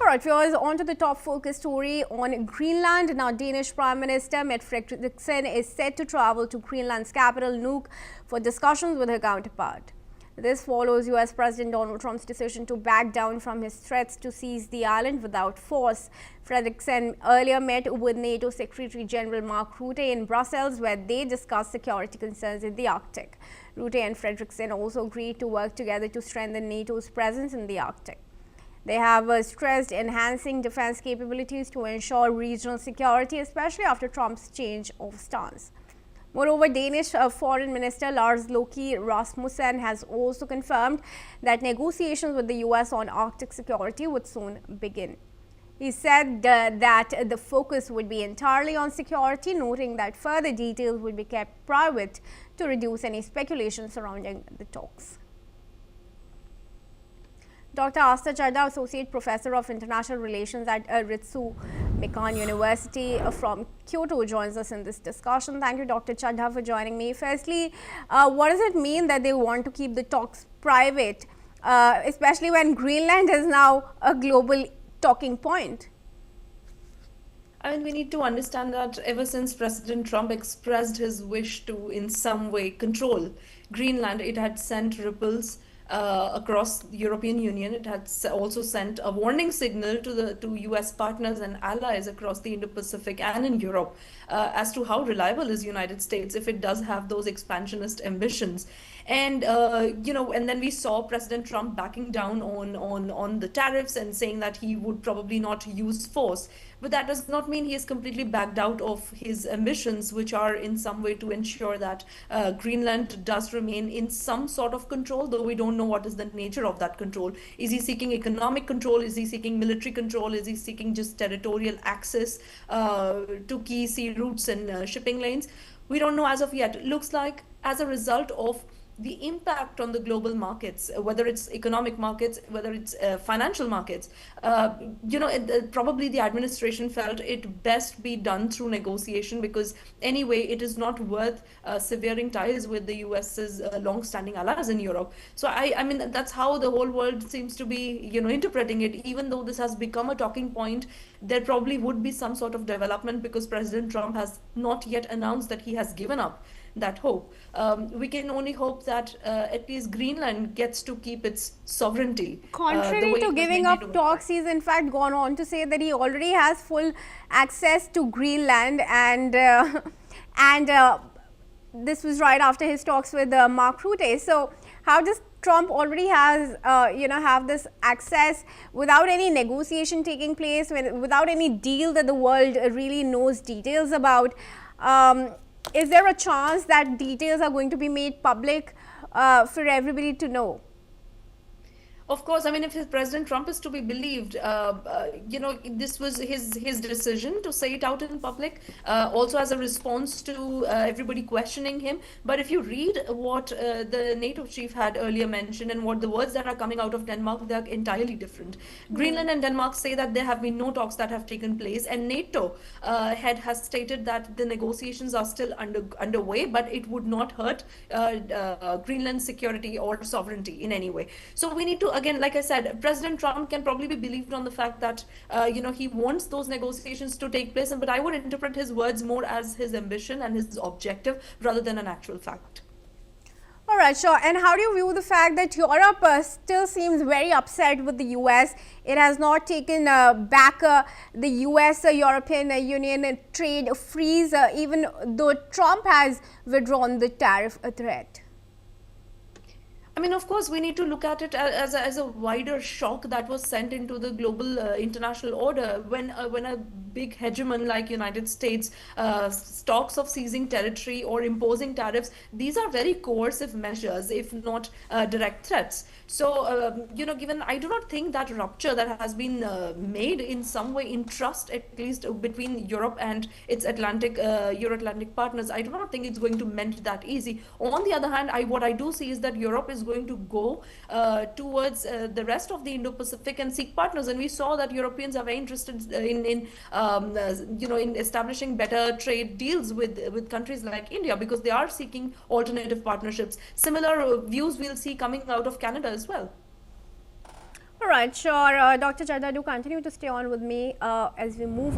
right, viewers, on to the top focus story on Greenland. Now, Danish Prime Minister Mette Frederiksen is set to travel to Greenland's capital, Nuuk, for discussions with her counterpart. This follows US President Donald Trump's decision to back down from his threats to seize the island without force. Frederiksen earlier met with NATO Secretary General Mark Rutte in Brussels, where they discussed security concerns in the Arctic. Rutte and Frederiksen also agreed to work together to strengthen NATO's presence in the Arctic. They have stressed enhancing defense capabilities to ensure regional security, especially after Trump's change of stance. Moreover, Danish Foreign Minister Lars Løkke Rasmussen has also confirmed that negotiations with the US on Arctic security would soon begin. He said that the focus would be entirely on security, noting that further details would be kept private to reduce any speculation surrounding the talks. Dr. Asta Chadha, Associate Professor of International Relations at Ritsu Mikan University from Kyoto, joins us in this discussion. Thank you, Dr. Chadha, for joining me. Firstly, what does it mean that they want to keep the talks private, especially when Greenland is now a global talking point? I mean, we need to understand that ever since President Trump expressed his wish to in some way control Greenland, it had sent ripples across the European Union. It had also sent a warning signal to US partners and allies across the Indo-Pacific and in Europe as to how reliable is United States if it does have those expansionist ambitions. And and then we saw President Trump backing down on the tariffs and saying that he would probably not use force. But that does not mean he is completely backed out of his ambitions, which are in some way to ensure that Greenland does remain in some sort of control, though we don't know what is the nature of that control. Is he seeking economic control? Is he seeking military control? Is he seeking just territorial access to key sea routes and shipping lanes? We don't know as of yet. It looks like as a result of the impact on the global markets, whether it's economic markets, whether it's financial markets, probably the administration felt it best be done through negotiation, because anyway, it is not worth severing ties with the US's long-standing allies in Europe. So I mean, that's how the whole world seems to be, interpreting it. Even though this has become a talking point, there probably would be some sort of development, because President Trump has not yet announced that he has given up that hope. We can only hope that at least Greenland gets to keep its sovereignty. Contrary to giving up talks, he's in fact gone on to say that he already has full access to Greenland, and this was right after his talks with Mark Rutte. So how does Trump already has have this access without any negotiation taking place, without any deal that the world really knows details about? Is there a chance that details are going to be made public for everybody to know? Of course, I mean, if President Trump is to be believed, this was his decision to say it out in public, also as a response to everybody questioning him. But if you read what the NATO chief had earlier mentioned and what the words that are coming out of Denmark, they are entirely different. Greenland and Denmark say that there have been no talks that have taken place, and NATO head has stated that the negotiations are still underway, but it would not hurt Greenland security or sovereignty in any way. So we need to, again, like I said, President Trump can probably be believed on the fact that, he wants those negotiations to take place. But I would interpret his words more as his ambition and his objective rather than an actual fact. All right, sure. And how do you view the fact that Europe still seems very upset with the US? It has not taken back the US-European Union trade freeze, even though Trump has withdrawn the tariff threat. I mean, of course, we need to look at it as a wider shock that was sent into the global international order when a big hegemon like United States talks of seizing territory or imposing tariffs. These are very coercive measures, if not direct threats. So, given, I do not think that rupture that has been made in some way in trust, at least between Europe and its Euro-Atlantic partners, I do not think it's going to mend that easy. On the other hand, what I do see is that Europe is going to go towards the rest of the Indo-Pacific and seek partners. And we saw that Europeans are very interested in establishing better trade deals with countries like India, because they are seeking alternative partnerships. Similar views we'll see coming out of Canada as well. All right. right, sure. Dr. Chadha, do continue to stay on with me as we move